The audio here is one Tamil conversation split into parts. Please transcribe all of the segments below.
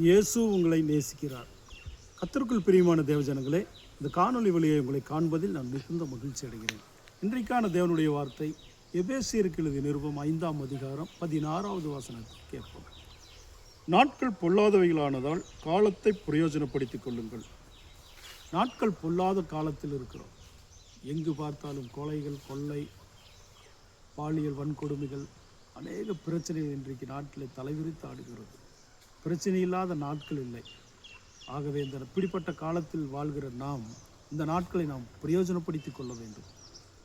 இயேசு உங்களை நேசிக்கிறார். கர்த்தருக்குள் பிரியமான தேவஜனங்களே, இந்த காணொளி வழியை உங்களை காண்பதில் நான் மிகுந்த மகிழ்ச்சி அடைகிறேன். இன்றைக்கான தேவனுடைய வார்த்தை எபேசியருக்கு எழுதிய நிருபம் 5ஆம் அதிகாரம் 16வது வசனத்தை கேட்போம். நாட்கள் பொல்லாதவைகளானதால் காலத்தை பிரயோஜனப்படுத்திக் கொள்ளுங்கள். நாட்கள் பொல்லாத காலத்தில் இருக்கிறோம். எங்கு பார்த்தாலும் கொலைகள், கொள்ளை, பாலியல் வன்கொடுமைகள், அநேக பிரச்சனைகள் இன்றைக்கு நாட்டில் தலைவிரித்து ஆடுகிறது. பிரச்சனை இல்லாத நாட்கள் இல்லை. ஆகவே இந்த இப்படிப்பட்ட காலத்தில் வாழ்கிற நாம் இந்த நாட்களை நாம் பிரயோஜனப்படுத்தி கொள்ள வேண்டும்.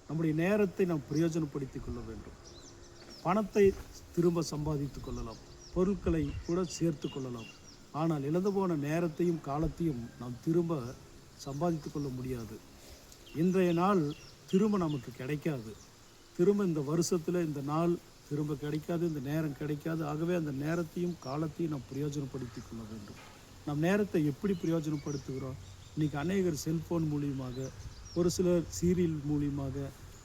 நம்முடைய நேரத்தை நாம் பிரயோஜனப்படுத்தி கொள்ள வேண்டும். பணத்தை திரும்ப சம்பாதித்து கொள்ளலாம், பொருட்களை கூட சேர்த்து கொள்ளலாம். ஆனால் இழந்து போன நேரத்தையும் காலத்தையும் நாம் திரும்ப சம்பாதித்து கொள்ள முடியாது. இன்றைய நாள் திரும்ப நமக்கு கிடைக்காது. திரும்ப இந்த வருஷத்தில் இந்த நாள் திரும்ப கிடைக்காது, இந்த நேரம் கிடைக்காது. ஆகவே அந்த நேரத்தையும் காலத்தையும் நாம் பிரயோஜனப்படுத்தி கொள்ள வேண்டும். நம் நேரத்தை எப்படி பிரயோஜனப்படுத்துகிறோம்? இன்றைக்கி அநேகர் செல்ஃபோன் மூலியமாக, ஒரு சிலர் சீரியல் மூலியமாக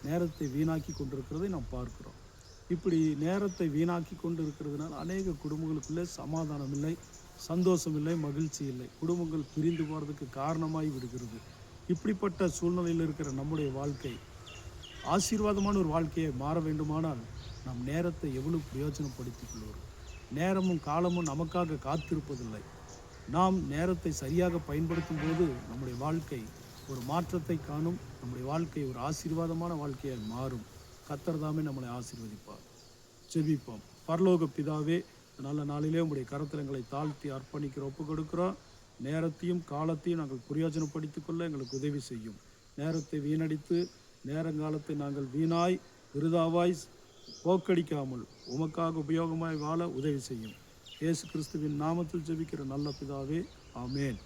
நேரத்தை வீணாக்கி கொண்டிருக்கிறதை நாம் பார்க்கிறோம். இப்படி நேரத்தை வீணாக்கி கொண்டு இருக்கிறதுனால அநேக குடும்பங்களுக்குள்ளே சமாதானம் இல்லை, சந்தோஷம் இல்லை, மகிழ்ச்சி இல்லை. குடும்பங்கள் பிரிந்து போகிறதுக்கு காரணமாகி விடுகிறது. இப்படிப்பட்ட சூழ்நிலையில் இருக்கிற நம்முடைய வாழ்க்கை ஆசீர்வாதமான ஒரு வாழ்க்கையை மாற வேண்டுமானால் நம் நேரத்தை எவ்வளவு பிரயோஜனப்படுத்திக் கொள்வோம். நேரமும் காலமும் நமக்காக காத்திருப்பதில்லை. நாம் நேரத்தை சரியாக பயன்படுத்தும் போது நம்முடைய வாழ்க்கை ஒரு மாற்றத்தை காணும். நம்முடைய வாழ்க்கை ஒரு ஆசீர்வாதமான வாழ்க்கையாக மாறும். கர்த்தர் தாமே நம்மளை ஆசீர்வதிப்பார். ஜெபிப்போம். பரலோக பிதாவே, நல்ல நாளிலே உங்களுடைய கரத்திரங்களை தாழ்த்தி அர்ப்பணிக்கிற ஒப்பு கொடுக்கிறோம். நேரத்தையும் காலத்தையும் நாங்கள் பிரயோஜனப்படுத்திக் கொள்ள எங்களுக்கு உதவி செய்யும். நேரத்தை வீணடித்து நேரங்காலத்தை நாங்கள் வீணாய் விருதாவாய் போக்கடிக்காமல் உமக்காக உபயோகமாய் வாழ உதவி செய்யும். இயேசு கிறிஸ்துவின் நாமத்தில் ஜெபிக்கிற நல்ல பிதாவே, ஆமேன்.